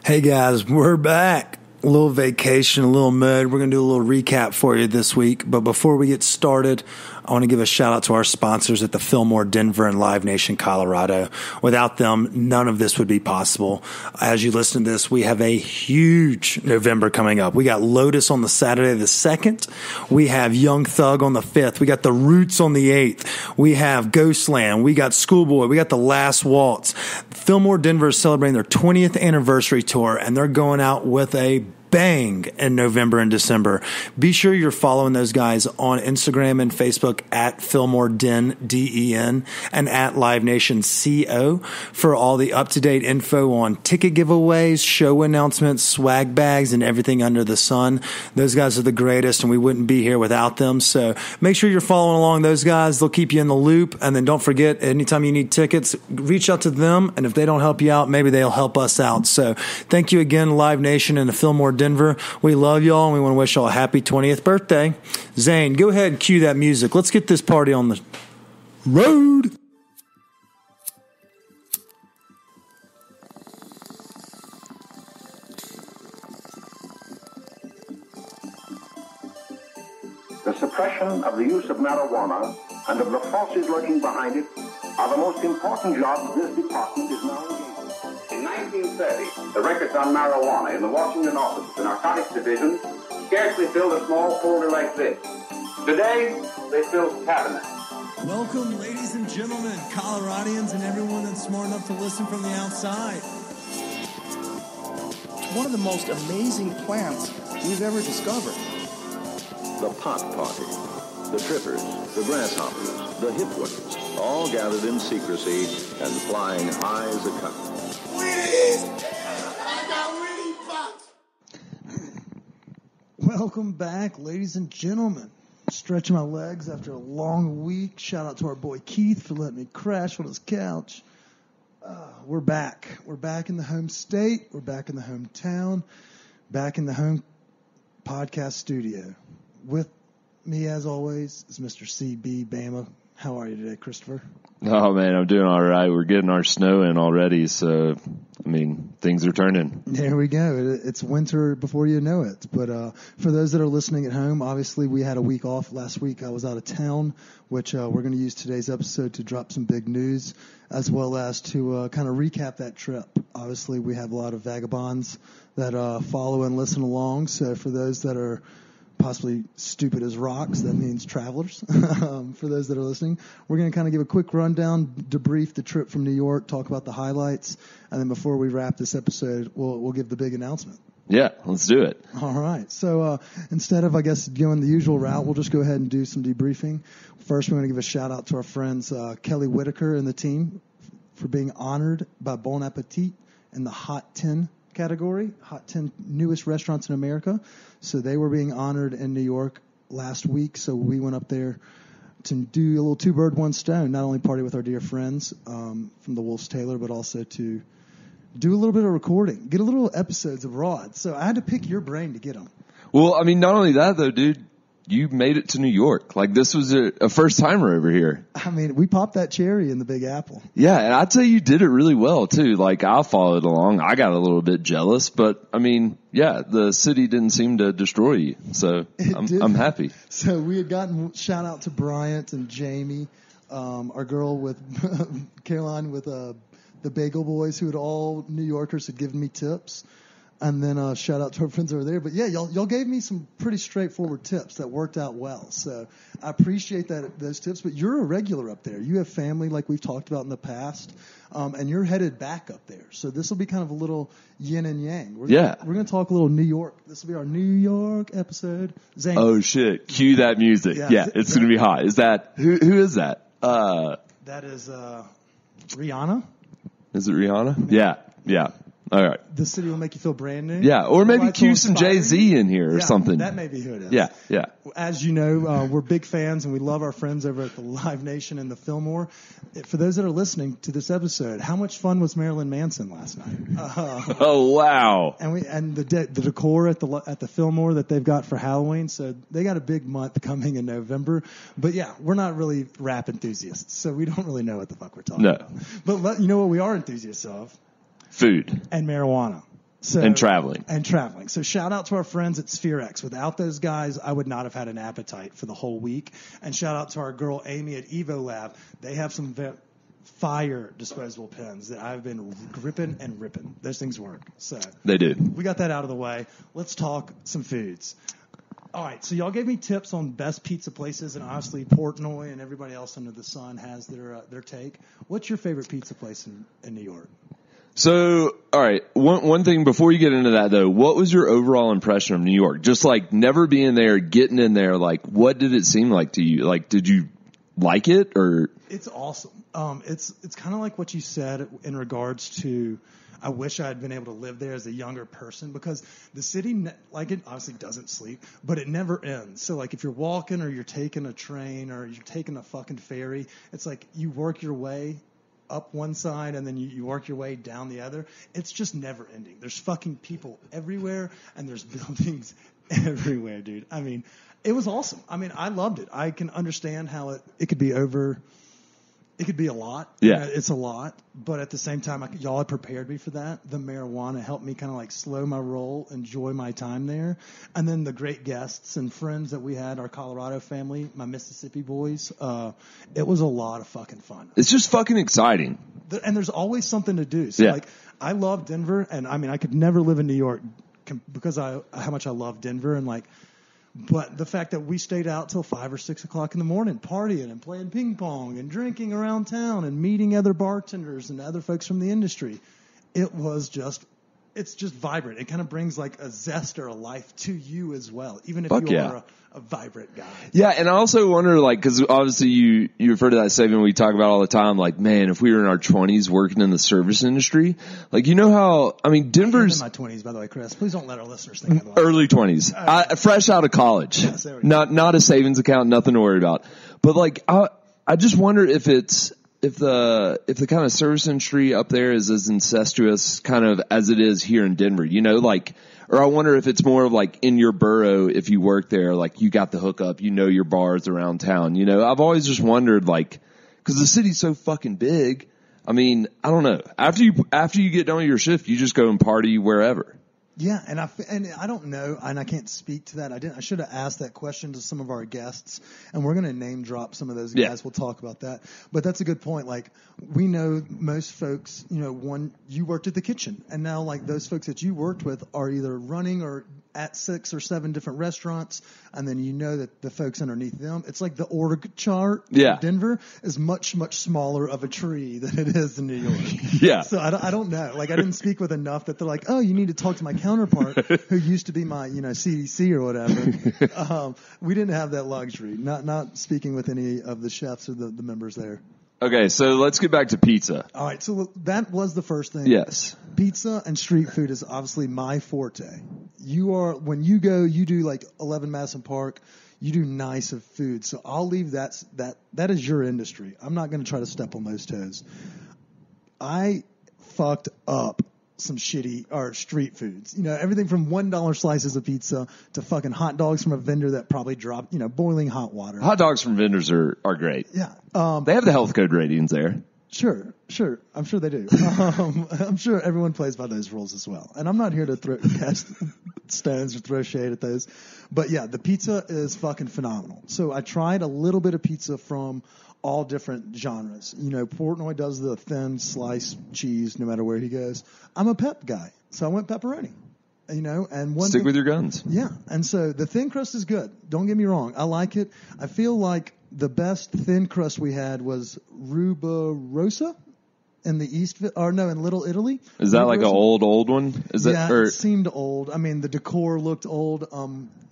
Hey guys, we're back. A little vacation, a little mood. We're going to do a little recap for you this week. But before we get started, I want to give a shout out to our sponsors at the Fillmore Denver and Live Nation Colorado. Without them, none of this would be possible. As you listen to this, we have a huge November coming up. We got Lotus on the Saturday the 2nd. We have Young Thug on the 5th. We got The Roots on the 8th. We have Ghostland. We got Schoolboy. We got The Last Waltz. Fillmore Denver is celebrating their 20th anniversary tour, and they're going out with a bang in November and December. Be sure you're following those guys on Instagram and Facebook at Fillmore Den, D-E-N, and at Live Nation CO for all the up-to-date info on ticket giveaways, show announcements, swag bags, and everything under the sun. Those guys are the greatest, and we wouldn't be here without them. So make sure you're following along those guys. They'll keep you in the loop. And then don't forget, anytime you need tickets, reach out to them. And if they don't help you out, maybe they'll help us out. So thank you again, Live Nation and the Fillmore Denver. We love y'all, and we want to wish y'all a happy 20th birthday. Zane, go ahead and cue that music. Let's get this party on the road. The suppression of the use of marijuana and of the forces lurking behind it are the most important jobs this department is now engaged in. In 1930, the records on marijuana in the Washington office of the Narcotics Division scarcely filled a small folder like this. Today, they fill cabinets. Welcome, ladies and gentlemen, Coloradians, and everyone that's smart enough to listen from the outside. One of the most amazing plants we've ever discovered. The pot party, the trippers, the grasshoppers, the hip ones, all gathered in secrecy and flying high as a kite. Welcome back, ladies and gentlemen. Stretching my legs after a long week. Shout out to our boy Keith for letting me crash on his couch. We're back. We're back in the home state. We're back in the hometown. Back in the home podcast studio. With me, as always, is Mr. CB Bama. How are you today, Christopher? Oh, man, I'm doing all right. We're getting our snow in already, so, I mean, things are turning. There we go. It's winter before you know it. But for those that are listening at home, obviously we had a week off last week. I was out of town, which we're going to use today's episode to drop some big news, as well as to kind of recap that trip. Obviously, we have a lot of vagabonds that follow and listen along, so for those that are possibly stupid as rocks, that means travelers. For those that are listening, we're going to kind of give a quick rundown, debrief the trip from New York, talk about the highlights, and then before we wrap this episode, we'll give the big announcement. Yeah, let's do it. All right. So instead of, I guess, going the usual route, we'll just go ahead and do some debriefing. First, we're going to give a shout-out to our friends Kelly Whitaker and the team for being honored by Bon Appetit in the Hot 10 category, Hot 10 newest restaurants in America. So they were being honored in New York last week. So we went up there to do a little two bird, one stone, not only party with our dear friends from the Wolf's Tailor, but also to do a little bit of recording, get a little episodes of Rod. So I had to pick your brain to get them. Well, I mean, not only that, though, dude, you made it to New York. Like, this was a first-timer over here. I mean, we popped that cherry in the Big Apple. Yeah, and I'd say you did it really well, too. Like, I followed along. I got a little bit jealous, but, I mean, yeah, the city didn't seem to destroy you, so I'm happy. So we had gotten shout-out to Bryant and Jamie, our girl with Caroline with the Bagel Boys, who had all New Yorkers had given me tips. And then shout out to our friends over there. But, yeah, y'all gave me some pretty straightforward tips that worked out well. So I appreciate those tips. But you're a regular up there. You have family like we've talked about in the past. And you're headed back up there. So this will be kind of a little yin and yang. We're going to talk a little New York. This will be our New York episode. Zane. Oh, shit. Cue that music. Yeah, it's going to be hot. Is that – who is that? That is Rihanna. Is it Rihanna? Yeah. All right. The city will make you feel brand new. Yeah, or maybe cue some Jay-Z in here or something. That may be who it is. Yeah. As you know, we're big fans and we love our friends over at the Live Nation and the Fillmore. For those that are listening to this episode, how much fun was Marilyn Manson last night? Oh, wow. And the decor at the Fillmore that they've got for Halloween. So they got a big month coming in November. But yeah, we're not really rap enthusiasts, so we don't really know what the fuck we're talking about. But you know what we are enthusiasts of? Food. And marijuana. And traveling. So shout out to our friends at Sphere X. Without those guys, I would not have had an appetite for the whole week. And shout out to our girl Amy at Evo Lab. They have some fire disposable pens that I've been gripping and ripping. Those things work. So they do. We got that out of the way. Let's talk some foods. All right, so y'all gave me tips on best pizza places, and obviously Portnoy and everybody else under the sun has their take. What's your favorite pizza place in New York? So, all right, one thing before you get into that, though, what was your overall impression of New York? Just like never being there, getting in there, like what did it seem like to you? Like, did you like it or? It's awesome. It's kind of like what you said in regards to I wish I had been able to live there as a younger person because the city, like it obviously doesn't sleep, but it never ends. So like if you're walking or you're taking a train or you're taking a fucking ferry, it's like you work your way up one side and then you work your way down the other. It's just never ending. There's fucking people everywhere and there's buildings everywhere, dude. I mean, it was awesome. I mean, I loved it. I can understand how it could be over. It could be a lot. Yeah. You know, it's a lot. But at the same time, y'all had prepared me for that. The marijuana helped me kind of like slow my roll, enjoy my time there. And then the great guests and friends that we had, our Colorado family, my Mississippi boys. It was a lot of fucking fun. It's just fucking exciting. And there's always something to do. So like, I love Denver. And I mean, I could never live in New York because how much I love Denver and like, but the fact that we stayed out till 5 or 6 o'clock in the morning, partying and playing ping pong and drinking around town and meeting other bartenders and other folks from the industry, it's just vibrant. It kind of brings like a zest or a life to you as well, even if you are a vibrant guy. Yeah, and I also wonder, like, because obviously you refer to that statement we talk about all the time, like, man, if we were in our 20s working in the service industry, like, you know how, I mean, Denver's... I'm in my 20s, by the way, Chris. Please don't let our listeners think I'm early 20s. Fresh out of college. Yes, not a savings account, nothing to worry about. But, like, I just wonder if the kind of service industry up there is as incestuous kind of as it is here in Denver, you know, like, or I wonder if it's more of like in your borough, if you work there, like you got the hookup, you know your bars around town, you know. I've always just wondered, like, cause the city's so fucking big. I mean, I don't know. After you get done with your shift, you just go and party wherever. Yeah, and I don't know, and I can't speak to that. I should have asked that question to some of our guests, and we're going to name drop some of those guys. Yeah. We'll talk about that. But that's a good point. Like, we know most folks, you know, you worked at the kitchen, and now, like, those folks that you worked with are either running or at 6 or 7 different restaurants, and then you know that the folks underneath them, it's like the org chart in Denver is much, much smaller of a tree than it is in New York. Yeah. So I don't know. Like, I didn't speak with enough that they're like, oh, you need to talk to my counterpart who used to be my, you know, CDC or whatever. We didn't have that luxury. Not speaking with any of the chefs or the members there. Okay, so let's get back to pizza. All right, so that was the first thing. Yes. Pizza and street food is obviously my forte. When you go, you do like 11 Madison Park, you do nice of food. So I'll leave that is your industry. I'm not going to try to step on those toes. I fucked up some shitty or street foods. You know, everything from $1 slices of pizza to fucking hot dogs from a vendor that probably dropped, you know, boiling hot water. Hot dogs from vendors are great. Yeah. They have the health code ratings there. Sure. I'm sure they do. I'm sure everyone plays by those rules as well. And I'm not here to cast stones or throw shade at those. But yeah, the pizza is fucking phenomenal. So I tried a little bit of pizza from all different genres. You know, Portnoy does the thin sliced cheese no matter where he goes. I'm a pep guy, so I went pepperoni. You know, and stick with your guns. Yeah, and so the thin crust is good. Don't get me wrong, I like it. I feel like the best thin crust we had was Ruberosa in in Little Italy. Is that like an old one? It seemed old. I mean, the decor looked old.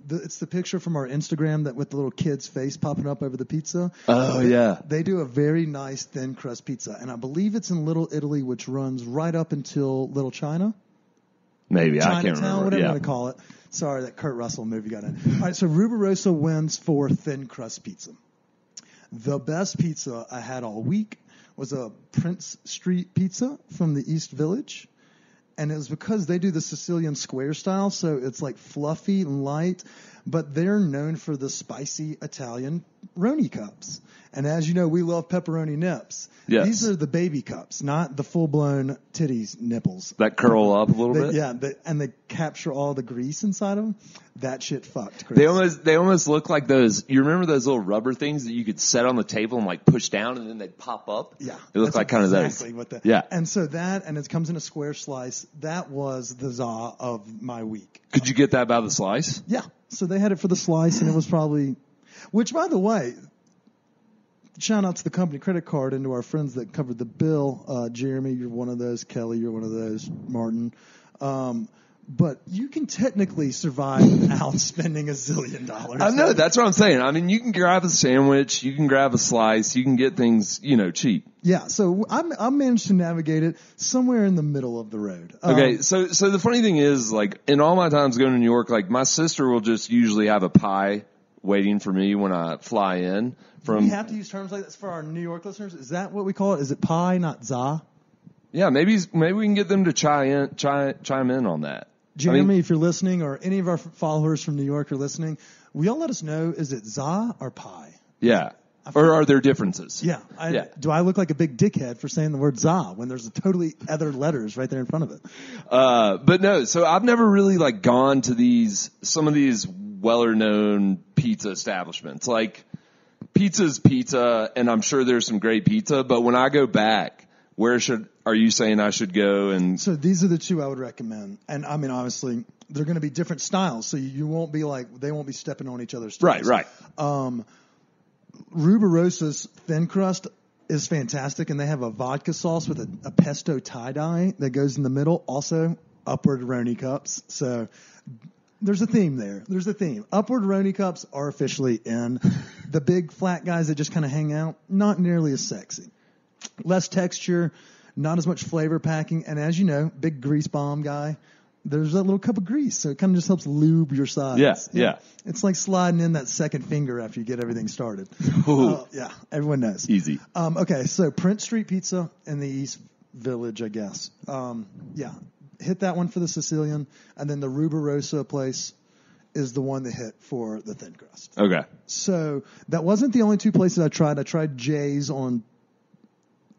It's the picture from our Instagram with the little kid's face popping up over the pizza. Oh, yeah. They do a very nice thin crust pizza, and I believe it's in Little Italy, which runs right up until Little China. Maybe, I can't Chinatown, remember. whatever you want to call it. Sorry, that Kurt Russell movie got in. All right, so Ruberosa wins for thin crust pizza. The best pizza I had all week was a Prince Street pizza from the East Village. And it was because they do the Sicilian square style, so it's like fluffy and light, but they're known for the spicy Italian Roni cups. And as you know, we love pepperoni nips. Yes. These are the baby cups, not the full-blown titties nipples. That curl up a little bit? Yeah, and they capture all the grease inside of them. That shit fucked, Chris. They almost look like those, you remember those little rubber things that you could set on the table and like push down and then they'd pop up? Yeah. They look like kind of those. Yeah. And so that, and it comes in a square slice, that was the za of my week. Could you get that by the slice? Yeah. So they had it for the slice and it was probably, which by the way, shout out to the company credit card and to our friends that covered the bill. Jeremy, you're one of those. Kelly, you're one of those. Martin. But you can technically survive without spending $1 zillion. I know, that's what I'm saying. I mean, you can grab a sandwich, you can grab a slice, you can get things, cheap. Yeah, so I managed to navigate it somewhere in the middle of the road. Okay, so the funny thing is, like, in all my times going to New York, like, my sister will just usually have a pie waiting for me when I fly in. We have to use terms like this for our New York listeners. Is that what we call it? Is it pie, not za? Yeah, maybe we can get them to chime in on that. Jeremy, if you're listening, or any of our followers from New York are listening, will y'all let us know, is it za or pie? Yeah. Or are there differences? Yeah. Do I look like a big dickhead for saying the word za when there's totally other letters right there in front of it? But no, so I've never really like gone to some of these weller-known pizza establishments. Like, pizza's pizza, and I'm sure there's some great pizza, but when I go back, are you saying I should go? And so these are the two I would recommend. And I mean, obviously, they're going to be different styles, so you won't be they won't be stepping on each other's toes. Right. Ruberosa's thin crust is fantastic, and they have a vodka sauce with a pesto tie-dye that goes in the middle. Also, upward Roni cups. So there's a theme there. There's a theme. Upward Roni cups are officially in. The big flat guys that just kind of hang out, not nearly as sexy. Less texture, not as much flavor packing, and as you know, big grease bomb guy, there's that little cup of grease, so it kind of just helps lube your sides. Yeah. It's like sliding in that second finger after you get everything started. Yeah, everyone knows. Easy. Okay, so Prince Street Pizza in the East Village, I guess. Yeah, hit that one for the Sicilian, and then the Ruberosa place is the one that hit for the thin crust. Okay. So that wasn't the only two places I tried. I tried Jay's on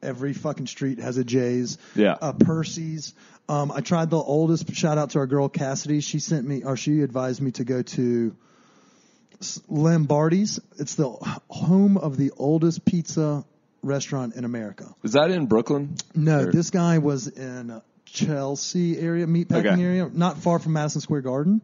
every fucking street has a Jay's. Yeah. Percy's. I tried the oldest. Shout out to our girl Cassidy. She advised me to go to Lombardi's. It's the home of the oldest pizza restaurant in America. Is that in Brooklyn? No, this guy was in Chelsea area, meatpacking area, not far from Madison Square Garden.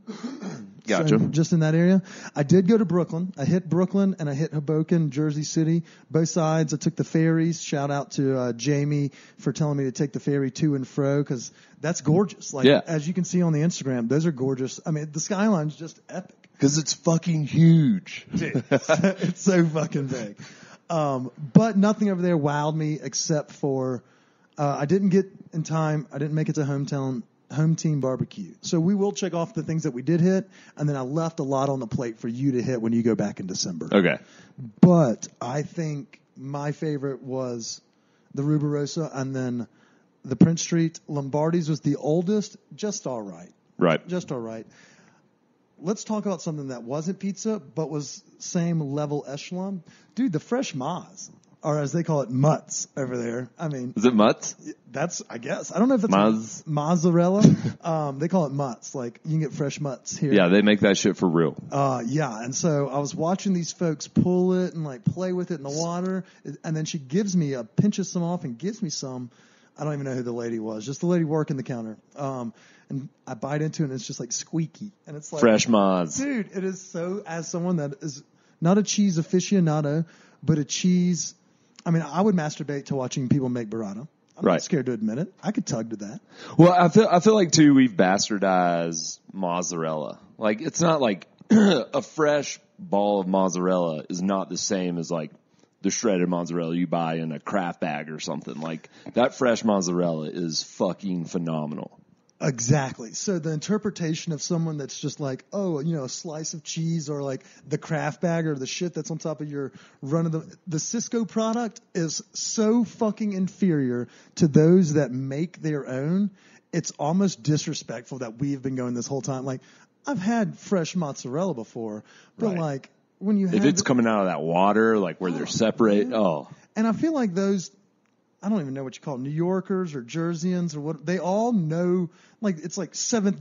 Gotcha. So just in that area. I did go to Brooklyn. I hit Brooklyn and I hit Hoboken, Jersey City. Both sides. I took the ferries. Shout out to Jamie for telling me to take the ferry to and fro because that's gorgeous. Like, as you can see on the Instagram, those are gorgeous. I mean, the skyline's just epic. Because it's fucking huge. Dude, it's so fucking big. But nothing over there wowed me except for I didn't get in time. I didn't make it to Home Team Barbecue. So we will check off the things that we did hit, and then I left a lot on the plate for you to hit when you go back in December. Okay. But I think my favorite was the Ruberosa, and then the Prince Street. Lombardi's was the oldest, just all right. Right. Just all right. Let's talk about something that wasn't pizza, but was same level echelon. Dude, the Fresh Maz, or as they call it, mutts over there. I mean, is it mutts? That's, I guess. I don't know if that's mozzarella. They call it mutts. Like, you can get fresh mutts here. Yeah, they make that shit for real. Yeah. And so I was watching these folks pull it and like play with it in the water. And then she pinches some off and gives me some. I don't even know who the lady was. Just the lady working the counter. And I bite into it and it's just like squeaky. And it's like, Fresh Maz. Dude, it is so, as someone that is not a cheese aficionado, but a cheese. I mean, I would masturbate to watching people make burrata. I'm not scared to admit it. I could tug to that. Well, I feel like too we've bastardized mozzarella. Like, it's not like a fresh ball of mozzarella is not the same as like the shredded mozzarella you buy in a Kraft bag or something. Like, that fresh mozzarella is fucking phenomenal. Exactly. So the interpretation of someone that's just like, oh, a slice of cheese or like the Kraft bag or the shit that's on top of your the Cisco product is so fucking inferior to those that make their own. It's almost disrespectful that we've been going this whole time. Like, I've had fresh mozzarella before, but like, when you have if it's coming out of that water, like where they're separate. Oh, and I feel like those, I don't even know what you call them, New Yorkers or Jerseyans or what, they all know, like it's like seventh